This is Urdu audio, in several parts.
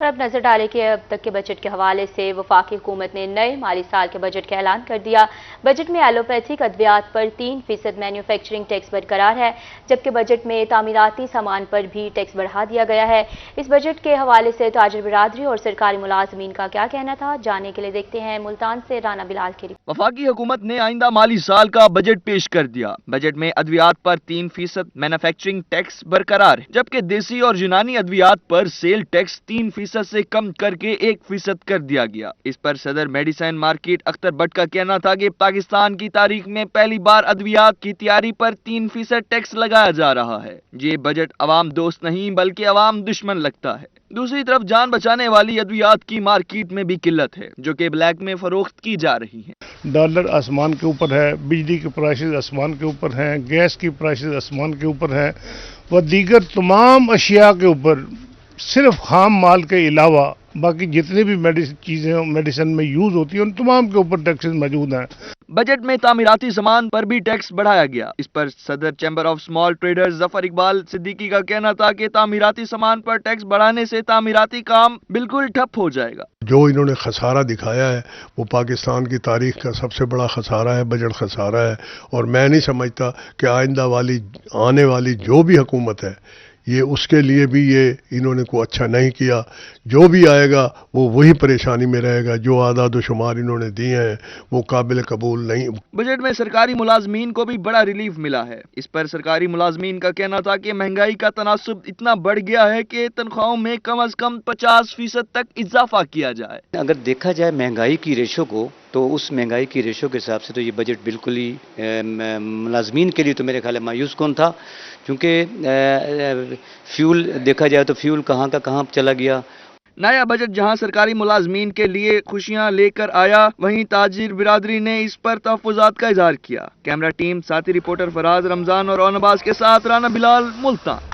اور اب نظر ڈالے کہ اب تک کے بجٹ کے حوالے سے وفاقی حکومت نے نئے مالی سال کے بجٹ کا اعلان کر دیا۔ بجٹ میں ایلوپیتھک ادویات پر 3% مینوفیکچرنگ ٹیکس برقرار ہے، جبکہ بجٹ میں تعمیراتی سامان پر بھی ٹیکس بڑھا دیا گیا ہے۔ اس بجٹ کے حوالے سے تاجر برادری اور سرکاری ملازمین کا کیا کہنا تھا، جاننے کے لیے دیکھتے ہیں ملتان سے رانا بلال کی رپورٹ۔ وفاقی حکومت نے آئندہ مالی سال کا بجٹ پیش کر دیا۔ بجٹ میں ادویات پر 3% مینوفیکچرنگ ٹیکس برقرار ہے، جبکہ دیسی اور یونانی ادویات پر سیل ٹیکس 3% سے کم کر کے 1% کر دیا گیا۔ اس پر صدر میڈیسن مارکیٹ اختر بٹ کا کہنا تھا کہ پاکستان کی تاریخ میں پہلی بار ادویات کی تیاری پر 3% ٹیکس لگایا جا رہا ہے۔ یہ بجٹ عوام دوست نہیں بلکہ عوام دشمن لگتا ہے۔ دوسری طرف جان بچانے والی ادویات کی مارکیٹ میں بھی قلت ہے، جو کہ بلیک میں فروخت کی جا رہی ہیں۔ ڈالر آسمان کے اوپر ہے، بجلی کے پرائسز آسمان کے اوپر ہیں، گیس کی پرائسز آسمان کے اوپر ہے، و دیگر تمام اشیاء کے اوپر صرف خام مال کے علاوہ باقی جتنی بھی چیزیں میڈیسن میں یوز ہوتی ہیں ان تمام کے اوپر ٹیکسز موجود ہیں۔ بجٹ میں تعمیراتی سامان پر بھی ٹیکس بڑھایا گیا۔ اس پر صدر چیمبر آف اسمال ٹریڈرز ظفر اقبال صدیقی کا کہنا تھا کہ تعمیراتی سامان پر ٹیکس بڑھانے سے تعمیراتی کام بالکل ٹھپ ہو جائے گا۔ جو انہوں نے خسارہ دکھایا ہے وہ پاکستان کی تاریخ کا سب سے بڑا خسارہ ہے، بجٹ خسارہ ہے، اور میں نہیں سمجھتا کہ آنے والی جو بھی حکومت ہے یہ اس کے لیے بھی یہ انہوں نے کوئی اچھا نہیں کیا۔ جو بھی آئے گا وہ وہی پریشانی میں رہے گا۔ جو اعداد و شمار انہوں نے دیے ہیں وہ قابل قبول نہیں۔ بجٹ میں سرکاری ملازمین کو بھی بڑا ریلیف ملا ہے۔ اس پر سرکاری ملازمین کا کہنا تھا کہ مہنگائی کا تناسب اتنا بڑھ گیا ہے کہ تنخواہوں میں کم از کم 50% تک اضافہ کیا جائے۔ اگر دیکھا جائے مہنگائی کی ریشو کو تو اس مہنگائی کی ریشو کے حساب سے تو یہ بجٹ بالکل ہی ملازمین کے لیے تو میرے خیال ہے مایوس کن تھا، کیونکہ فیول دیکھا جائے تو فیول کہاں کا کہاں چلا گیا۔ نیا بجٹ جہاں سرکاری ملازمین کے لیے خوشیاں لے کر آیا، وہیں تاجر برادری نے اس پر تحفظات کا اظہار کیا۔ کیمرہ ٹیم ساتھی رپورٹر فراز رمضان اور اونباز کے ساتھ رانا بلال، ملتان۔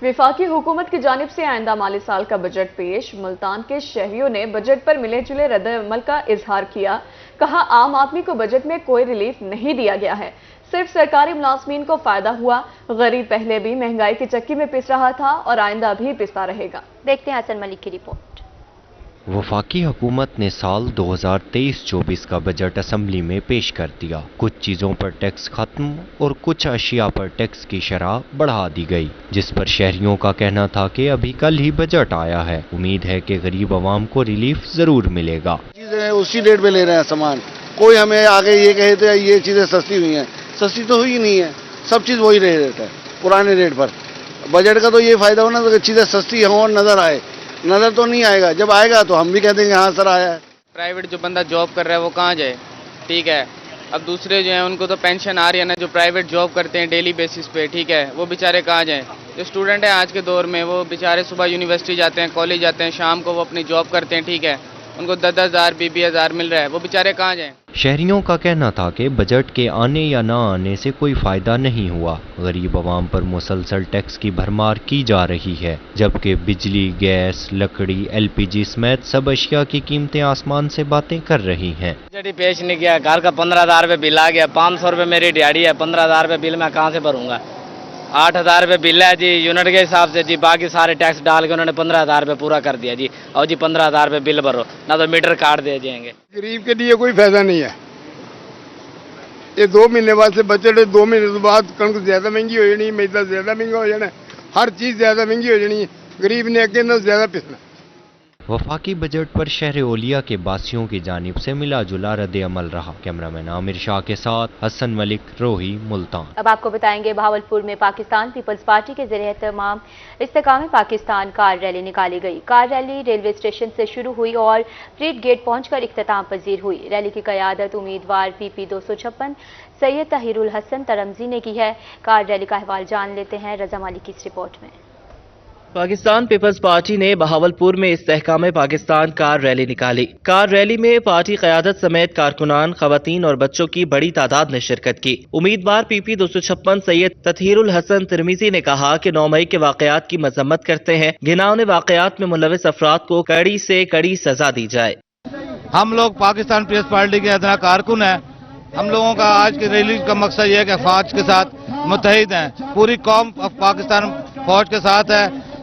وفاقی حکومت کی جانب سے آئندہ مالی سال کا بجٹ پیش، ملتان کے شہریوں نے بجٹ پر ملے جلے رد عمل کا اظہار کیا۔ کہا عام آدمی کو بجٹ میں کوئی ریلیف نہیں دیا گیا ہے، صرف سرکاری ملازمین کو فائدہ ہوا۔ غریب پہلے بھی مہنگائی کی چکی میں پس رہا تھا اور آئندہ بھی پستا رہے گا۔ دیکھتے ہیں حسن ملک کی رپورٹ۔ وفاقی حکومت نے سال 2023-24 کا بجٹ اسمبلی میں پیش کر دیا۔ کچھ چیزوں پر ٹیکس ختم اور کچھ اشیاء پر ٹیکس کی شرح بڑھا دی گئی، جس پر شہریوں کا کہنا تھا کہ ابھی کل ہی بجٹ آیا ہے، امید ہے کہ غریب عوام کو ریلیف ضرور ملے گا۔ چیزیں اسی ریٹ پہ لے رہے ہیں سامان، کوئی ہمیں آگے یہ کہے تو یہ چیزیں سستی ہوئی ہیں، سستی تو ہوئی نہیں ہے، سب چیز وہی ریٹ ہے پرانے ریٹ پر۔ بجٹ کا تو یہ فائدہ ہونا کہ چیزیں سستی ہوں اور نظر آئے، نظر تو نہیں آئے گا، جب آئے گا تو ہم بھی کہہ دیں گے ہاں سر آیا ہے۔ پرائیویٹ جو بندہ جاب کر رہا ہے وہ کہاں جائے، ٹھیک ہے، اب دوسرے جو ہیں ان کو تو پینشن آ رہی ہے نا، جو پرائیویٹ جاب کرتے ہیں ڈیلی بیسس پہ، ٹھیک ہے، وہ بیچارے کہاں جائیں۔ جو اسٹوڈنٹ ہیں آج کے دور میں وہ بیچارے صبح یونیورسٹی جاتے ہیں، کالج جاتے ہیں، شام کو وہ اپنی جاب کرتے ہیں، ٹھیک ہے، ان کو 10,000 20,000 مل رہا ہے، وہ بیچارے کہاں جائیں۔ شہریوں کا کہنا تھا کہ بجٹ کے آنے یا نہ آنے سے کوئی فائدہ نہیں ہوا، غریب عوام پر مسلسل ٹیکس کی بھرمار کی جا رہی ہے، جبکہ بجلی، گیس، لکڑی، LPG سمیت سب اشیاء کی قیمتیں آسمان سے باتیں کر رہی ہیں۔ بجٹ پیش نہیں کیا، گھر کا 15,000 روپے بل آ گیا، 500 روپے میری دیہڑی ہے، 15,000 روپے بل میں کہاں سے بھروں گا؟ 8,000 روپے بل ہے جی یونٹ کے حساب سے جی، باقی سارے ٹیکس ڈال کے انہوں نے 15,000 روپے پورا کر دیا جی، اور جی 15,000 روپے بل بھرو، نہ تو میٹر کاٹ دے جائیں گے۔ غریب کے لیے کوئی فائدہ نہیں ہے۔ یہ 2 مہینے بعد سے بجٹ ہے، 2 مہینے بعد کنک زیادہ مہنگی ہو جانی، میدا زیادہ مہنگا ہو جانا، ہر چیز زیادہ مہنگی ہو جانی ہے، غریب نے اگے نہ زیادہ پسنا۔ وفاقی بجٹ پر شہر اولیا کے باسیوں کی جانب سے ملا جلا رد عمل رہا۔ کیمرامین عامر شاہ کے ساتھ حسن ملک، روہی، ملتان۔ اب آپ کو بتائیں گے بہاولپور میں پاکستان پیپلز پارٹی کے زیر اہتمام استحکام پاکستان کار ریلی نکالی گئی۔ کار ریلی ریلوے اسٹیشن سے شروع ہوئی اور پریڈ گیٹ پہنچ کر اختتام پذیر ہوئی۔ ریلی کی قیادت امیدوار PP 256 سید طاہر الحسن ترمزی نے کی ہے۔ کار ریلی کا احوال جان لیتے ہیں رضا مالک کی اس رپورٹ میں۔ پاکستان پیپلز پارٹی نے بہاولپور میں استحکام پاکستان کار ریلی نکالی۔ کار ریلی میں پارٹی قیادت سمیت کارکنان، خواتین اور بچوں کی بڑی تعداد نے شرکت کی۔ امیدوار PP 256 سید طاہر الحسن ترمزی نے کہا کہ 9 مئی کے واقعات کی مذمت کرتے ہیں، گھناؤنے واقعات میں ملوث افراد کو کڑی سے کڑی سزا دی جائے۔ ہم لوگ پاکستان پیپلز پارٹی کے ادنا کارکن ہیں، ہم لوگوں کا آج کی ریلی کا مقصد یہ ہے کہ فوج کے ساتھ متحد ہیں، پوری قوم پاکستان فوج کے ساتھ ہے،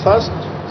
1st,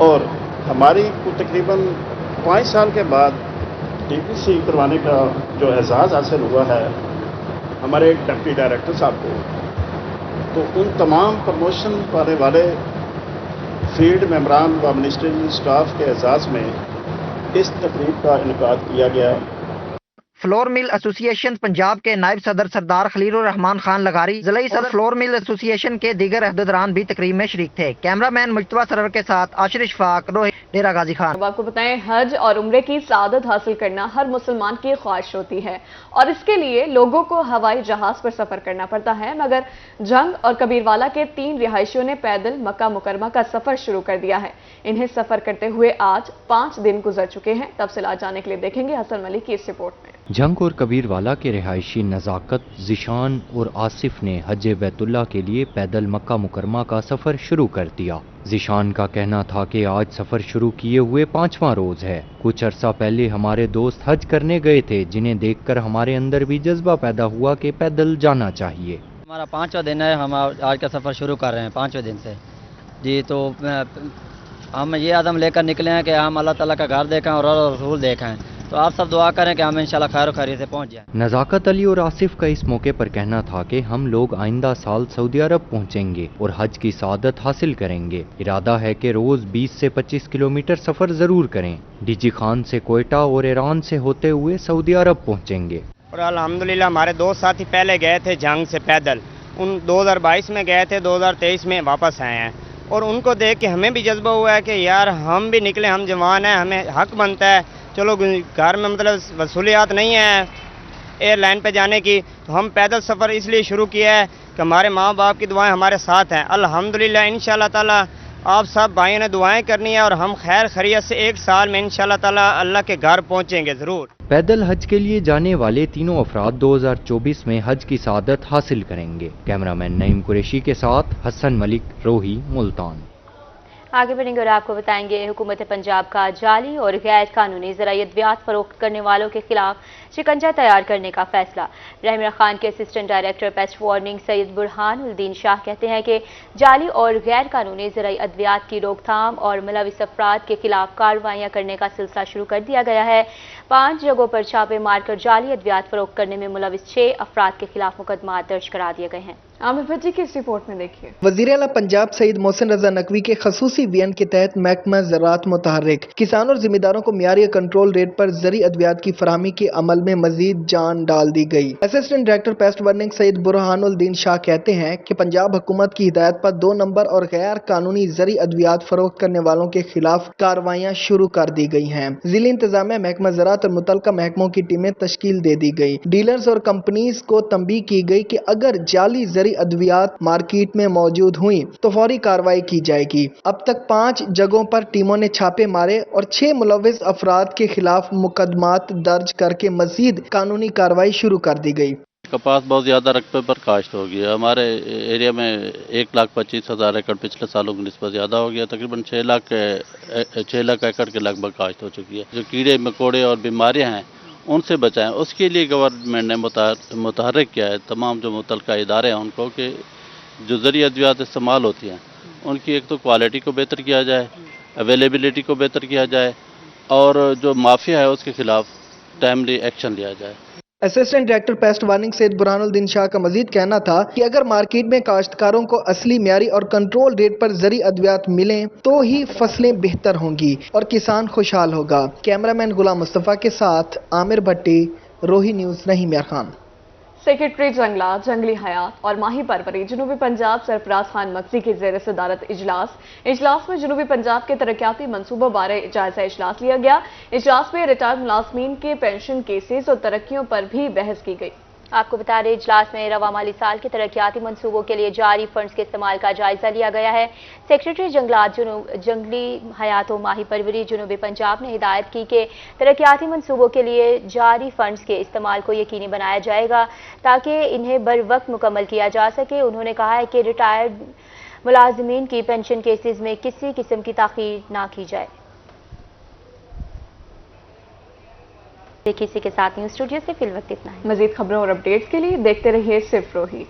اور ہماری کو تقریباً 5 سال کے بعد DPC کروانے کا جو اعزاز حاصل ہوا ہے ہمارے ڈپٹی ڈائریکٹر صاحب کو، تو ان تمام پروموشن پانے والے فیلڈ ممبران و منسٹریل اسٹاف کے اعزاز میں اس تقریب کا انعقاد کیا گیا۔ فلور مل ایسوسی ایشن پنجاب کے نائب صدر سردار خلیل الرحمان خان لغاری، ضلعی صدر فلور مل ایسوسی ایشن کے دیگر عہدیداران بھی تقریب میں شریک تھے۔ کیمرہ مین مجتبیٰ سرور کے ساتھ عاشر اشفاق، ڈیرہ غازی خان۔ اب آپ کو بتائیں، حج اور عمرے کی سعادت حاصل کرنا ہر مسلمان کی خواہش ہوتی ہے اور اس کے لیے لوگوں کو ہوائی جہاز پر سفر کرنا پڑتا ہے، مگر جنگ اور کبیروالا کے 3 رہائشیوں نے پیدل مکہ مکرمہ کا سفر شروع کر دیا ہے۔ انہیں سفر کرتے ہوئے آج 5 دن گزر چکے ہیں۔ تفصیلات جاننے کے لیے دیکھیں گے حسن ملک کی اس رپورٹ میں۔ جنگ اور کبیروالا کے رہائشی نزاکت، ذیشان اور آصف نے حج بیت اللہ کے لیے پیدل مکہ مکرمہ کا سفر شروع کر دیا۔ ذیشان کا کہنا تھا کہ آج سفر شروع کیے ہوئے 5واں روز ہے۔ کچھ عرصہ پہلے ہمارے دوست حج کرنے گئے تھے، جنہیں دیکھ کر ہمارے اندر بھی جذبہ پیدا ہوا کہ پیدل جانا چاہیے۔ ہمارا 5واں دن ہے، ہم آج کا سفر شروع کر رہے ہیں 5ویں دن سے جی۔ تو ہم یہ عزم لے کر نکلے ہیں کہ ہم اللہ تعالیٰ کا گھر دیکھیں اور رسول دیکھیں، تو آپ سب دعا کریں کہ ہم انشاءاللہ خیر و خیریت سے پہنچ جائیں۔ نزاکت علی اور آصف کا اس موقع پر کہنا تھا کہ ہم لوگ آئندہ سال سعودی عرب پہنچیں گے اور حج کی سعادت حاصل کریں گے۔ ارادہ ہے کہ روز 20 سے 25 کلومیٹر سفر ضرور کریں۔ DG خان سے کوئٹہ اور ایران سے ہوتے ہوئے سعودی عرب پہنچیں گے۔ اور الحمدللہ ہمارے 2 ساتھی پہلے گئے تھے جنگ سے پیدل، ان 2022 میں گئے تھے، 2023 میں واپس آئے ہیں، اور ان کو دیکھ کے ہمیں بھی جذبہ ہوا ہے کہ یار ہم بھی نکلے، ہم جوان ہیں، ہمیں حق بنتا ہے۔ چلو گھر میں مطلب وصولیات نہیں ہے ایئر لائن پہ جانے کی، تو ہم پیدل سفر اس لیے شروع کیا ہے کہ ہمارے ماں باپ کی دعائیں ہمارے ساتھ ہیں۔ الحمدللہ انشاءاللہ تعالی آپ سب بھائیوں نے دعائیں کرنی ہے اور ہم خیر خیریت سے 1 سال میں انشاءاللہ تعالی اللہ کے گھر پہنچیں گے ضرور۔ پیدل حج کے لیے جانے والے تینوں افراد 2024 میں حج کی سعادت حاصل کریں گے۔ کیمرہ مین نعیم قریشی کے ساتھ حسن ملک، روہی، ملتان۔ آگے بڑھیں گے اور آپ کو بتائیں گے حکومت پنجاب کا جعلی اور غیر قانونی زرعی ادویات فروخت کرنے والوں کے خلاف شکنجہ تیار کرنے کا فیصلہ۔ رحمہ خان کے اسسٹنٹ ڈائریکٹر پیسٹ وارننگ سید برہان الدین شاہ کہتے ہیں کہ جعلی اور غیر قانونی زرعی ادویات کی روک تھام اور ملوث افراد کے خلاف کارروائیاں کرنے کا سلسلہ شروع کر دیا گیا ہے۔ 5 جگہوں پر چھاپے مار کر جعلی ادویات فروخت کرنے میں ملوث 6 افراد کے خلاف مقدمات درج کرا دیے گئے ہیں۔ عامر بھٹی کی اس رپورٹ میں دیکھیے۔ وزیر اعلیٰ پنجاب سعید محسن رضا نقوی کے خصوصی وین کے تحت محکمہ زراعت متحرک، کسانوں اور ذمہ داروں کو معیاری کنٹرول ریٹ پر زرعی ادویات کی فراہمی کے عمل میں مزید جان ڈال دی گئی۔ اسسٹنٹ ڈائریکٹر پیسٹ وارننگ سید برہان الدین شاہ کہتے ہیں کہ پنجاب حکومت کی ہدایت پر 2 نمبر اور غیر قانونی زرعی ادویات فروخت کرنے والوں کے خلاف کارروائیاں شروع کر دی گئی ہیں۔ ضلعی انتظامیہ، محکمہ زراعت اور متعلقہ محکموں کی ٹیمیں تشکیل دے دی گئی۔ ڈیلرز اور کمپنیز کو تنبیہ کی گئی کہ اگر جعلی زرعی ادویات مارکیٹ میں موجود ہوئیں تو فوری کارروائی کی جائے گی۔ اب تک 5 جگہوں پر ٹیموں نے چھاپے مارے اور 6 ملوث افراد کے خلاف مقدمات درج کر کے مزید قانونی کارروائی شروع کر دی گئی۔ کپاس بہت زیادہ رقبے پر کاشت ہو گیا ہمارے ایریا میں، 1,25,000 ایکڑ پچھلے سالوں کی نسبت زیادہ ہو گیا، تقریباً 6 لاکھ ایکڑ کے لگ بھگ کاشت ہو چکی ہے۔ جو کیڑے مکوڑے اور بیماریاں ہیں ان سے بچائیں، اس کے لیے گورنمنٹ نے متحرک کیا ہے تمام جو متعلقہ ادارے ہیں ان کو کہ جو زرعی ادویات استعمال ہوتی ہیں ان کی ایک تو کوالٹی کو بہتر کیا جائے، اویلیبلٹی کو بہتر کیا جائے، اور جو مافیا ہے اس کے خلاف ٹائملی ایکشن لیا جائے۔ اسسٹنٹ ڈائریکٹر پیسٹ وارننگ سید برہان الدین شاہ کا مزید کہنا تھا کہ اگر مارکیٹ میں کاشتکاروں کو اصلی معیاری اور کنٹرول ریٹ پر زرعی ادویات ملیں تو ہی فصلیں بہتر ہوں گی اور کسان خوشحال ہوگا۔ کیمرہ مین غلام مصطفیٰ کے ساتھ عامر بھٹی، روہی نیوز، رحیم خان۔ سیکرٹری جنگلات، جنگلی حیات اور ماہی پروری جنوبی پنجاب سرفراز خان مکسی کی زیر صدارت اجلاس میں جنوبی پنجاب کے ترقیاتی منصوبوں بارے جائزہ اجلاس لیا گیا۔ اجلاس میں ریٹائرڈ ملازمین کے پینشن کیسز اور ترقیوں پر بھی بحث کی گئی۔ آپ کو بتا رہے اجلاس میں رواں مالی سال کے ترقیاتی منصوبوں کے لیے جاری فنڈز کے استعمال کا جائزہ لیا گیا ہے۔ سیکرٹری جنگلات، جنگلی حیات و ماہی پروری جنوبی پنجاب نے ہدایت کی کہ ترقیاتی منصوبوں کے لیے جاری فنڈز کے استعمال کو یقینی بنایا جائے گا تاکہ انہیں بر وقت مکمل کیا جا سکے۔ انہوں نے کہا ہے کہ ریٹائرڈ ملازمین کی پینشن کیسز میں کسی قسم کی تاخیر نہ کی جائے۔ دیکھیے اسی کے ساتھ نیوز اسٹوڈیو سے فی الوقت اتنا ہے۔ مزید خبروں اور اپڈیٹس کے لیے دیکھتے رہیے صرف روہی۔